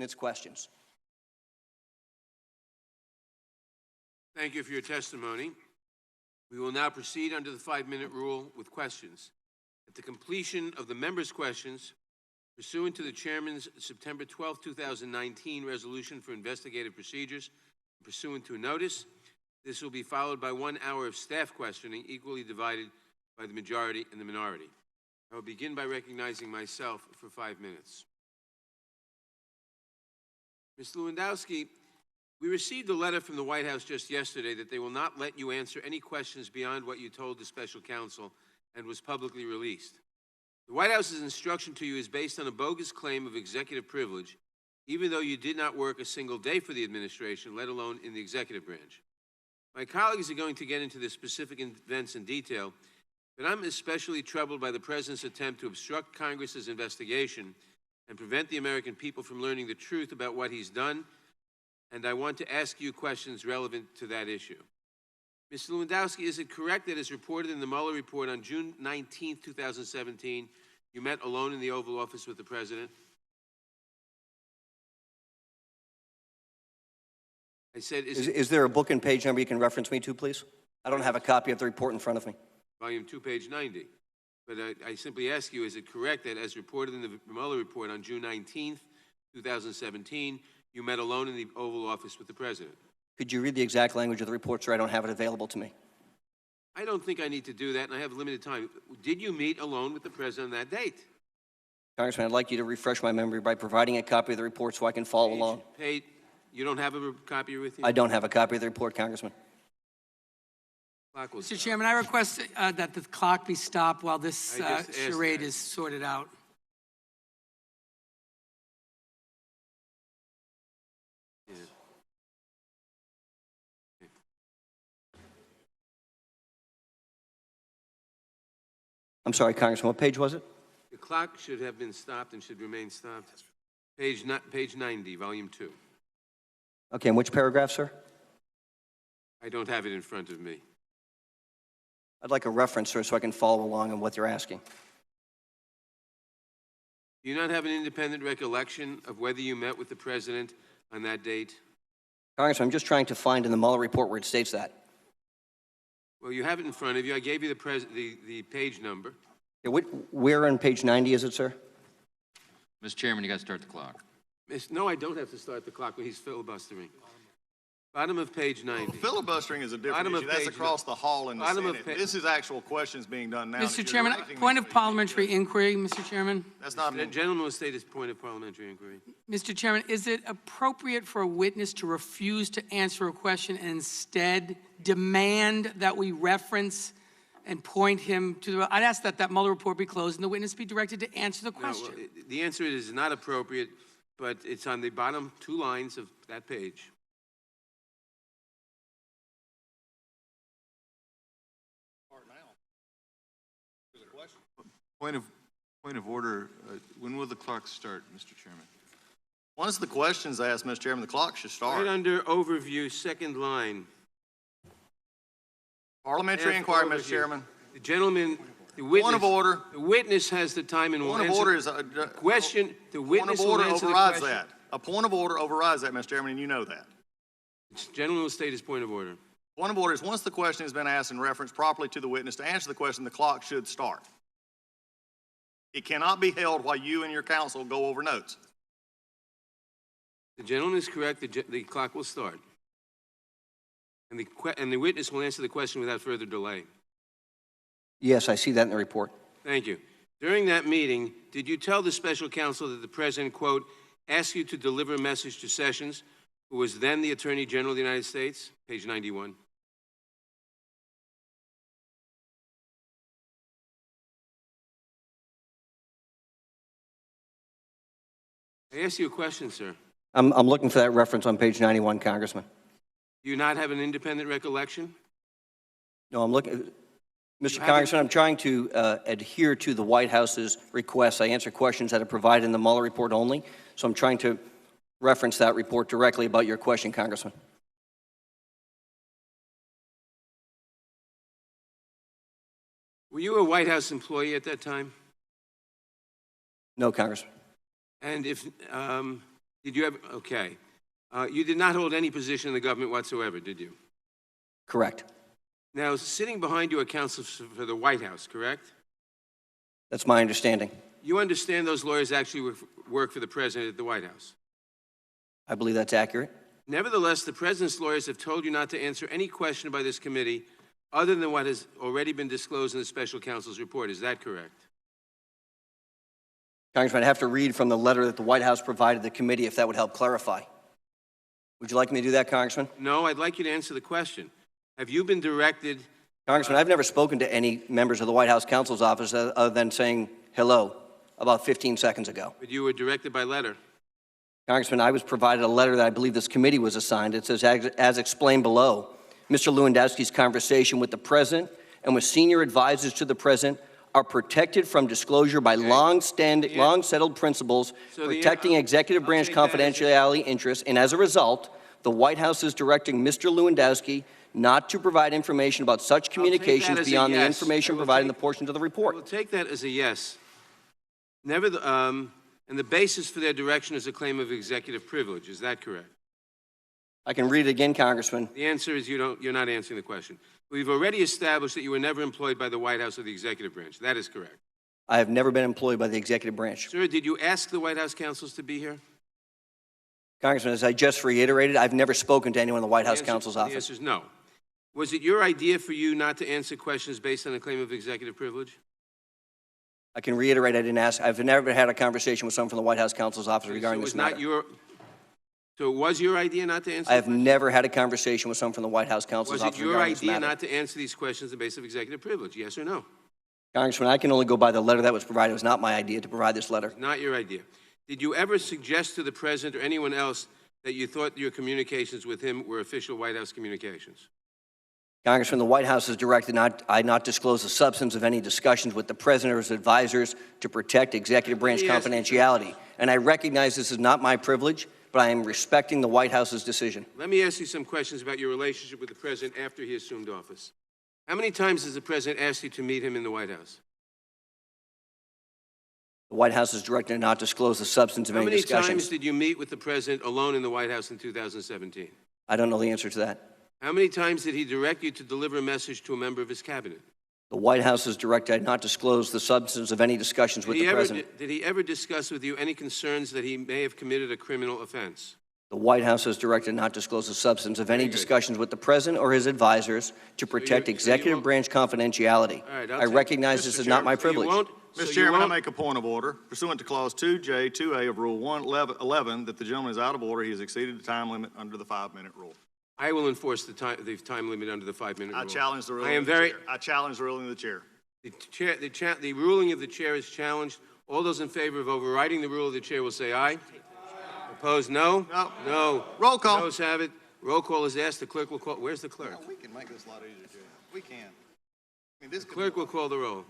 and its questions. Thank you for your testimony. We will now proceed under the 5-minute rule with questions. At the completion of the members' questions, pursuant to the Chairman's September 12, 2019 resolution for investigative procedures, pursuant to a notice, this will be followed by 1 hour of staff questioning, equally divided by the majority and the minority. I will begin by recognizing myself for 5 minutes. Mr. Lewandowski, we received a letter from the White House just yesterday that they will not let you answer any questions beyond what you told the special counsel and was publicly released. The White House's instruction to you is based on a bogus claim of executive privilege, even though you did not work a single day for the administration, let alone in the executive branch. My colleagues are going to get into the specific events in detail, but I'm especially troubled by the President's attempt to obstruct Congress's investigation and prevent the American people from learning the truth about what he's done, and I want to ask you questions relevant to that issue. Mr. Lewandowski, is it correct that as reported in the Mueller report on June 19, 2017, you met alone in the Oval Office with the President? I said, Is there a book and page number you can reference me to, please? I don't have a copy of the report in front of me. Volume 2, page 90. But I simply ask you, is it correct that as reported in the Mueller report on June 19, 2017, you met alone in the Oval Office with the President? Could you read the exact language of the report, sir? I don't have it available to me. I don't think I need to do that, and I have limited time. Did you meet alone with the President on that date? Congressman, I'd like you to refresh my memory by providing a copy of the report so I can follow along. You don't have a copy with you? I don't have a copy of the report, Congressman. Mr. Chairman, I request that the clock be stopped while this charade is sorted out. Yeah. I'm sorry, Congressman, what page was it? The clock should have been stopped and should remain stopped. Page 90, volume 2. Okay, and which paragraph, sir? I don't have it in front of me. I'd like a reference, sir, so I can follow along on what you're asking. Do you not have an independent recollection of whether you met with the President on that date? Congressman, I'm just trying to find in the Mueller report where it states that. Well, you have it in front of you. I gave you the page number. Yeah, where on page 90 is it, sir? Mr. Chairman, you got to start the clock. No, I don't have to start the clock when he's filibustering. Bottom of page 90. Well, filibustering is a different issue. That's across the hall in the Senate. This is actual questions being done now. Mr. Chairman, point of parliamentary inquiry, Mr. Chairman. That's not the gentleman will state his point of parliamentary inquiry. Mr. Chairman, is it appropriate for a witness to refuse to answer a question and instead demand that we reference and point him to the... I'd ask that Mueller report be closed and the witness be directed to answer the question. No, well, the answer is not appropriate, but it's on the bottom 2 lines of that page. Point of order. When will the clock start, Mr. Chairman? Once the question's asked, Mr. Chairman, the clock should start. Right under overview, 2nd line. Parliamentary inquiry, Mr. Chairman. The gentleman, the witness. Point of order. The witness has the time and will answer. Point of order is a question. The witness will answer the question. that. A point of order overrides that, Mr. Chairman, and you know that. The gentleman will state his point of order. Point of order is once the question has been asked and referenced properly to the witness to answer the question, the clock should start. It cannot be held while you and your counsel go over notes. The gentleman is correct. The clock will start. And the witness will answer the question without further delay. Yes, I see that in the report. Thank you. During that meeting, did you tell the special counsel that the President, quote, asked you to deliver a message to Sessions, who was then the Attorney General of the United States? Page 91. I asked you a question, sir. I'm looking for that reference on page 91, Congressman. Do you not have an independent recollection? No, I'm looking. Mr. Congressman, I'm trying to adhere to the White House's request. I answer questions that are provided in the Mueller report only, so I'm trying to reference that report directly about your question, Congressman. Were you a White House employee at that time? No, Congressman. And if Did you ever, okay. You did not hold any position in the government whatsoever, did you? Correct. Now, sitting behind you are counsel for the White House, correct? That's my understanding. You understand those lawyers actually work for the president at the White House? I believe that's accurate. Nevertheless, the president's lawyers have told you not to answer any question by this committee other than what has already been disclosed in the special counsel's report. Is that correct? Congressman, I have to read from the letter that the White House provided the committee if that would help clarify. Would you like me to do that, Congressman? No, I'd like you to answer the question. Have you been directed? Congressman, I've never spoken to any members of the White House counsel's office other than saying hello about 15 seconds ago. But you were directed by letter. Congressman, I was provided a letter that I believe this committee was assigned. It says, as explained below, Mr. Lewandowski's conversation with the president and with senior advisors to the president are protected from disclosure by long-settled principles protecting executive branch confidentiality interests, and as a result, the White House is directing Mr. Lewandowski not to provide information about such communications beyond the information provided in the portions of the report. We'll take that as a yes. And the basis for their direction is a claim of executive privilege. Is that correct? I can read it again, Congressman. The answer is you're not answering the question. We've already established that you were never employed by the White House or the executive branch. That is correct. I have never been employed by the executive branch. Sir, did you ask the White House counsels to be here? Congressman, as I just reiterated, I've never spoken to anyone in the White House counsel's The office. answer is no. Was it your idea for you not to answer questions based on a claim of executive privilege? I can reiterate, I didn't ask. I've never had a conversation with someone from the White House counsel's office regarding this matter. So it was your idea not to answer? I have never had a conversation with someone from the White House counsel's Was office it your regarding this idea matter. not to answer these questions on the basis of executive privilege? Yes or no? Congressman, I can only go by the letter that was provided. It was not my idea to provide this letter. Not your idea. Did you ever suggest to the president or anyone else that you thought your communications with him were official White House communications? Congressman, the White House has directed I not disclose the substance of any discussions with the president or his advisors to protect executive branch confidentiality. And I recognize this is not my privilege, but I am respecting the White House's decision. Let me ask you some questions about your relationship with the president after he assumed office. How many times has the president asked you to meet him in the White House? The White House has directed not to disclose the substance of How any many discussions. times did you meet with the president alone in the White House in 2017? I don't know the answer to that. How many times did he direct you to deliver a message to a member of his cabinet? The White House has directed not to disclose the substance of any discussions with the president. Did he ever discuss with you any concerns that he may have committed a criminal offense? The White House has directed not to disclose the substance of any discussions with the president or his advisors to protect executive branch confidentiality. All right, I recognize this is not my privilege. Mr. Chairman, I make a point of order. Pursuant to Clause 2J, 2A of Rule 111, that the gentleman is out of order. He has exceeded the time limit under the 5-minute rule. I will enforce the time limit under the 5-minute rule. I challenge the ruling of the chair. I challenge the ruling of the chair. The ruling of the chair is challenged. All those in favor of overriding the rule of the chair will say aye. Opposed, no? No. No. Roll call. Those have it. Roll call is asked. The clerk will call. Where's the clerk? We can make this a lot easier, Judge. We can. I mean, this The clerk will call the roll.